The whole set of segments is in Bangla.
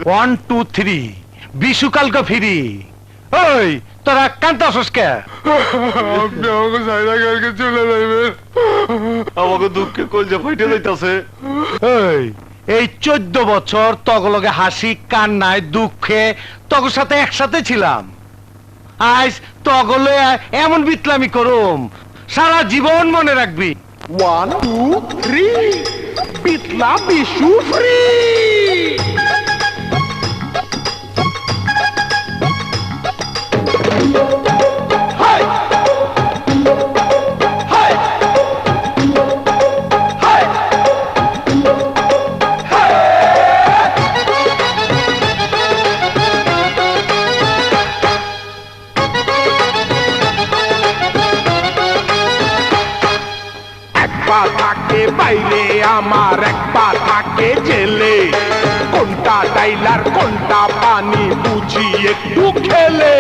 ওয়ান টু থ্রি বিশু কালকে ফিরি। ওই তোরা কান্তাছস কে? আপনি আমাকে সাইডা কালকে চলে যাইবেন। আমাকে দুঃখে কলজা ফাইটে যাইতাছে। এই 14 বছর তগলগে হাসি কান্নায় দুঃখে তগর সাথে একসাথে ছিলাম। আজ তগলে এমন বিতলামি করুম সারা জীবন মনে রাখবি। 1 2 3 বিটলা বিশু ফ্রি। থাকে বাইরে আমার এক পা থাকে জেলে, কোনটা ডাইলার কোনটা পানি বুঝি একটু খেলে।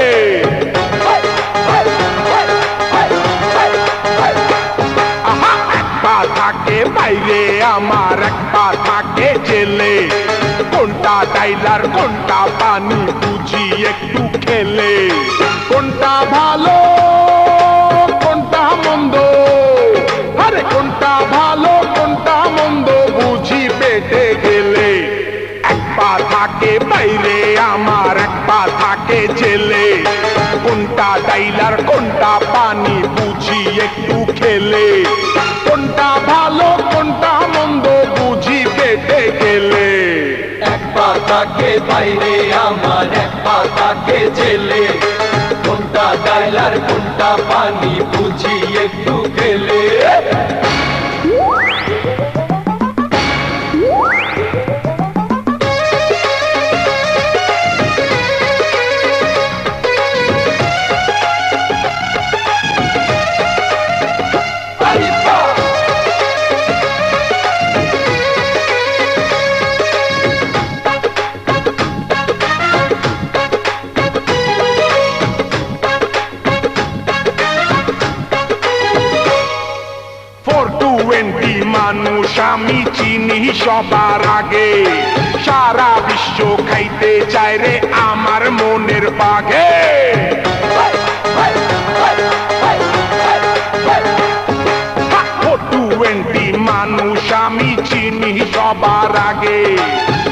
আহা, এক পা থাকে বাইরে আমার এক পা থাকে জেলে, কোনটা ডাইলার কোনটা পানি বুঝি একটু খেলে। কোনটা ভালো কোনটা মন্দ, আরে কোনটা ভালো কোনটা মন্দ বুঝি পেটে গেলে। এক পা থাকে বাইরে আমার এক পা থাকে জেলে, কোনটা ডাইলার কোনটা পানি বুঝি একটু খেলে। কোনটা ভালো কোনটা মন্দ বুঝি পেটে গেলে। এক পা থাকে বাইরে আমার এক পা থাকে জেলে, কোনটা ডাইলার কোনটা পানি বুঝি একটু খেলে। মানুষ আমি চিনি সবার আগে, সারা বিশ্ব খাইতে চায় রে আমার মনের বাগে। 420 মানুষ আমি চিনি সবার আগে,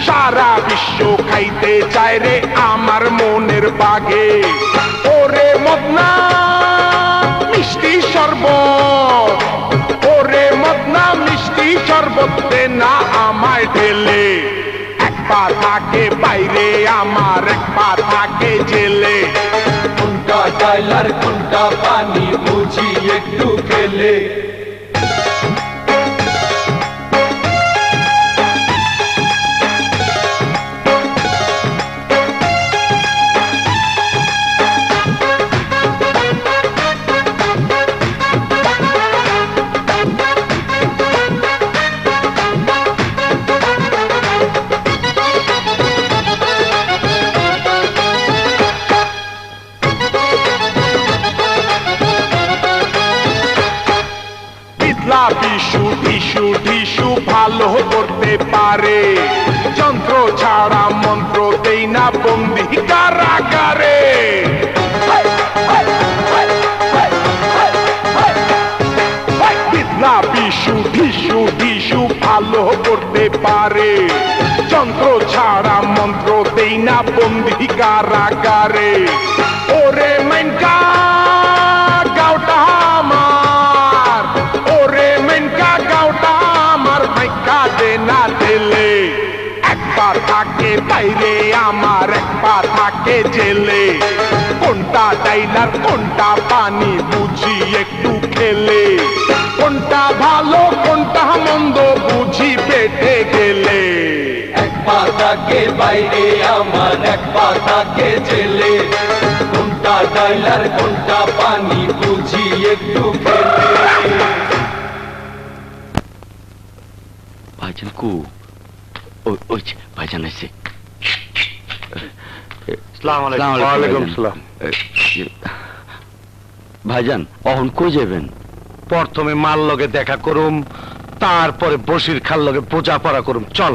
সারা বিশ্ব খাইতে চায় রে আমার মনের বাগে। ওরে মদনা মিষ্টি শরবত, ওরে মদনা মিষ্টি শরবত দে না আমায় ঢেলে। এক পা থাকে বাইরে আমার এক পা থাকে জেলে, কোনটা ডাইলার কোনটা পানি বুঝি একটু খেলে। বিশু ঢিসু ঢিসু ভালো করতে পারে, যন্ত্র ছাড়া মন্ত্র দেই না বন্দি কারাগারে। বিদ্লা বিশু ঢিসু ঢিসু ভালো করতে পারে, যন্ত্র ছাড়া মন্ত্র দেই না বন্দি কারাগারে। ওরে মেনকা গাওটা আমার, ওরে মেনকা গাওটা আমার ভাইকা দে না দিলে। এক পা থাকে বাইরে আমার এক পা থাকে জেলে, কোনটা ডাইলার কোনটা পানি বুঝি একটু খেলে। কোনটা ভালো কোনটা মন্দ বুঝি পেটে গেলে। এক পা থাকে বাইরে আমার এক পা থাকে জেলে, কোনটা ডাইলার কোনটা পানি বুঝি একটু খেলে। ভাইজান কু ওই যে ভাইজান আছে। আসসালামু আলাইকুম। আসসালামু ওয়ালাইকুম ভাইজান। সালাম। ভাইজান অহন কই যাবেন? প্রথমে মাল লগে দেখা করুম, তারপরে বসির খাল লগে বোঝা পড়া করুম। চল।